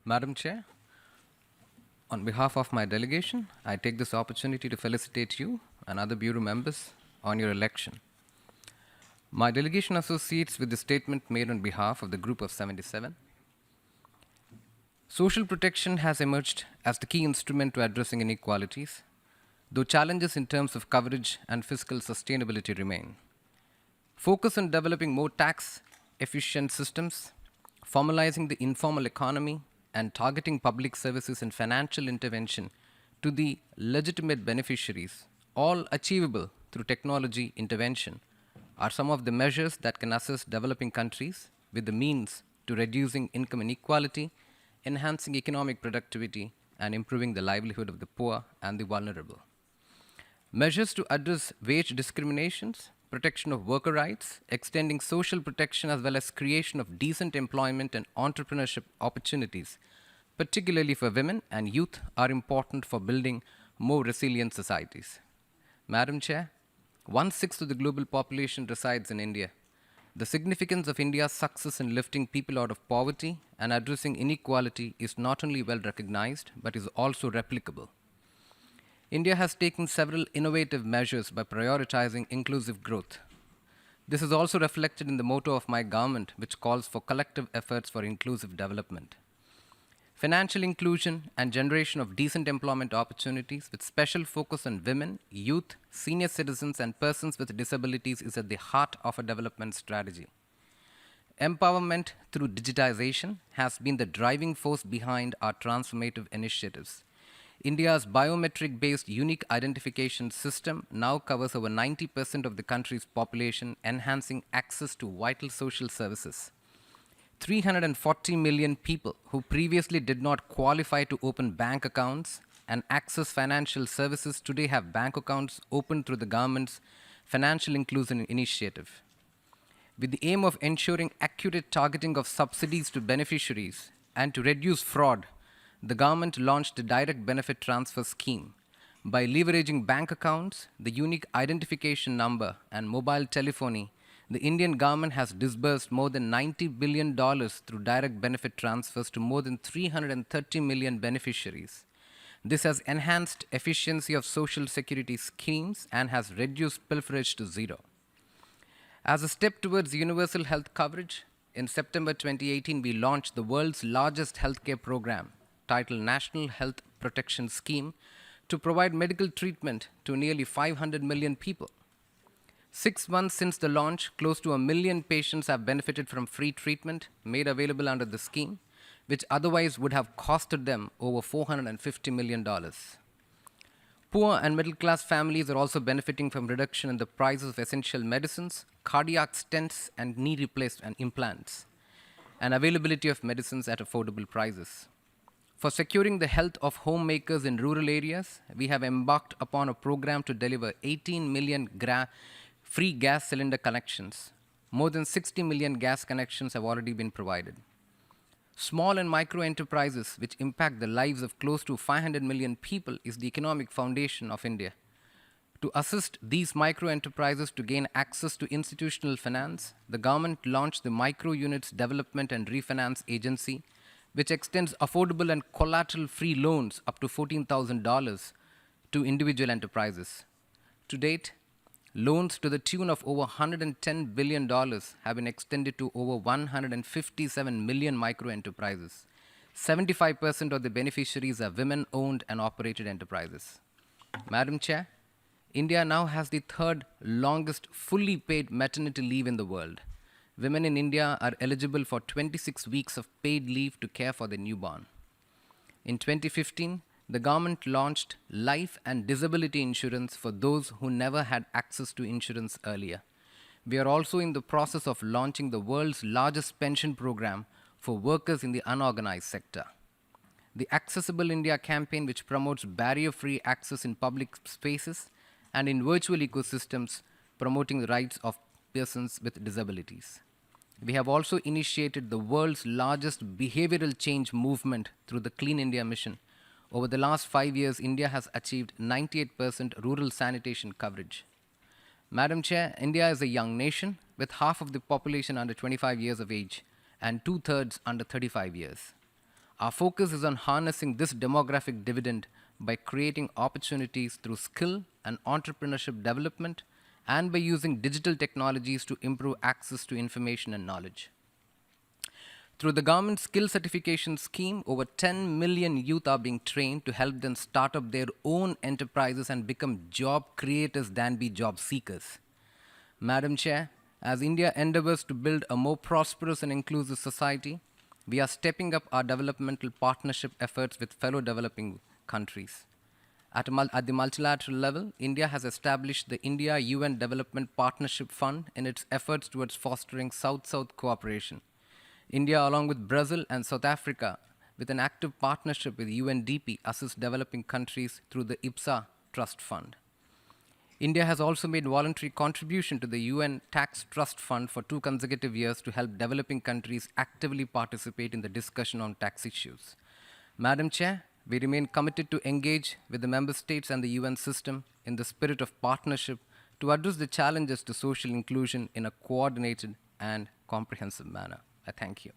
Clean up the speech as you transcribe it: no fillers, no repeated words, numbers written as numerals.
Madam Chair, on behalf of my delegation, I take this opportunity to felicitate you and other Bureau members on your election. My delegation associates with the statement made on behalf of the Group of 77. Social protection has emerged as the key instrument to addressing inequalities, though challenges in terms of coverage and fiscal sustainability remain. Focus on developing more tax efficient systems, formalizing the informal economy, and targeting public services and financial intervention to the legitimate beneficiaries, all achievable through technology intervention, are some of the measures that can assist developing countries with the means to reducing income inequality, enhancing economic productivity, and improving the livelihood of the poor and the vulnerable. Measures to address wage discriminations, protection of worker rights, extending social protection, as well as creation of decent employment and entrepreneurship opportunities, particularly for women and youth, are important for building more resilient societies. Madam Chair, 1/6 of the global population resides in India. The significance of India's success in lifting people out of poverty and addressing inequality is not only well recognized, but is also replicable. India has taken several innovative measures by prioritizing inclusive growth. This is also reflected in the motto of my government, which calls for collective efforts for inclusive development. Financial inclusion and generation of decent employment opportunities with special focus on women, youth, senior citizens, and persons with disabilities is at the heart of a development strategy. Empowerment through digitization has been the driving force behind our transformative initiatives. India's biometric based unique identification system now covers over 90% of the country's population, enhancing access to vital social services. 340 million people who previously did not qualify to open bank accounts and access financial services today have bank accounts opened through the government's Financial Inclusion Initiative. With the aim of ensuring accurate targeting of subsidies to beneficiaries and to reduce fraud, the government launched a direct benefit transfer scheme. By leveraging bank accounts, the unique identification number, and mobile telephony, the Indian government has disbursed more than $90 billion through direct benefit transfers to more than 330 million beneficiaries. This has enhanced efficiency of social security schemes and has reduced pilferage to zero. As a step towards universal health coverage, in September 2018, we launched the world's largest healthcare program, titled National Health Protection Scheme, to provide medical treatment to nearly 500 million people. 6 months since the launch, close to 1 million patients have benefited from free treatment made available under the scheme, which otherwise would have costed them over $450 million. Poor and middle class families are also benefiting from reduction in the prices of essential medicines, cardiac stents, and knee replacement implants, and availability of medicines at affordable prices. For securing the health of homemakers in rural areas, we have embarked upon a program to deliver 18 million free gas cylinder connections. More than 60 million gas connections have already been provided. Small and micro enterprises, which impact the lives of close to 500 million people, is the economic foundation of India. To assist these micro enterprises to gain access to institutional finance, the government launched the Micro Units Development and Refinance Agency, which extends affordable and collateral-free loans up to $14,000 to individual enterprises. To date, loans to the tune of over $110 billion have been extended to over 157 million micro enterprises. 75% of the beneficiaries are women-owned and operated enterprises. Madam Chair, India now has the third longest fully paid maternity leave in the world. Women in India are eligible for 26 weeks of paid leave to care for their newborn. In 2015, the government launched life and disability insurance for those who never had access to insurance earlier. We are also in the process of launching the world's largest pension program for workers in the unorganized sector. The Accessible India campaign, which promotes barrier-free access in public spaces and in virtual ecosystems, promoting the rights of persons with disabilities. We have also initiated the world's largest behavioral change movement through the Clean India Mission. Over the last 5 years, India has achieved 98% rural sanitation coverage. Madam Chair, India is a young nation with half of the population under 25 years of age and 2/3 under 35 years. Our focus is on harnessing this demographic dividend by creating opportunities through skill and entrepreneurship development and by using digital technologies to improve access to information and knowledge. Through the government skill certification scheme, over 10 million youth are being trained to help them start up their own enterprises and become job creators than be job seekers. Madam Chair, as India endeavors to build a more prosperous and inclusive society, we are stepping up our developmental partnership efforts with fellow developing countries. At the multilateral level, India has established the India UN Development Partnership Fund in its efforts towards fostering South-South cooperation. India, along with Brazil and South Africa, with an active partnership with UNDP, assists developing countries through the IPSA Trust Fund. India has also made voluntary contribution to the UN Tax Trust Fund for 2 consecutive years to help developing countries actively participate in the discussion on tax issues. Madam Chair, we remain committed to engage with the member states and the UN system in the spirit of partnership to address the challenges to social inclusion in a coordinated and comprehensive manner. I thank you.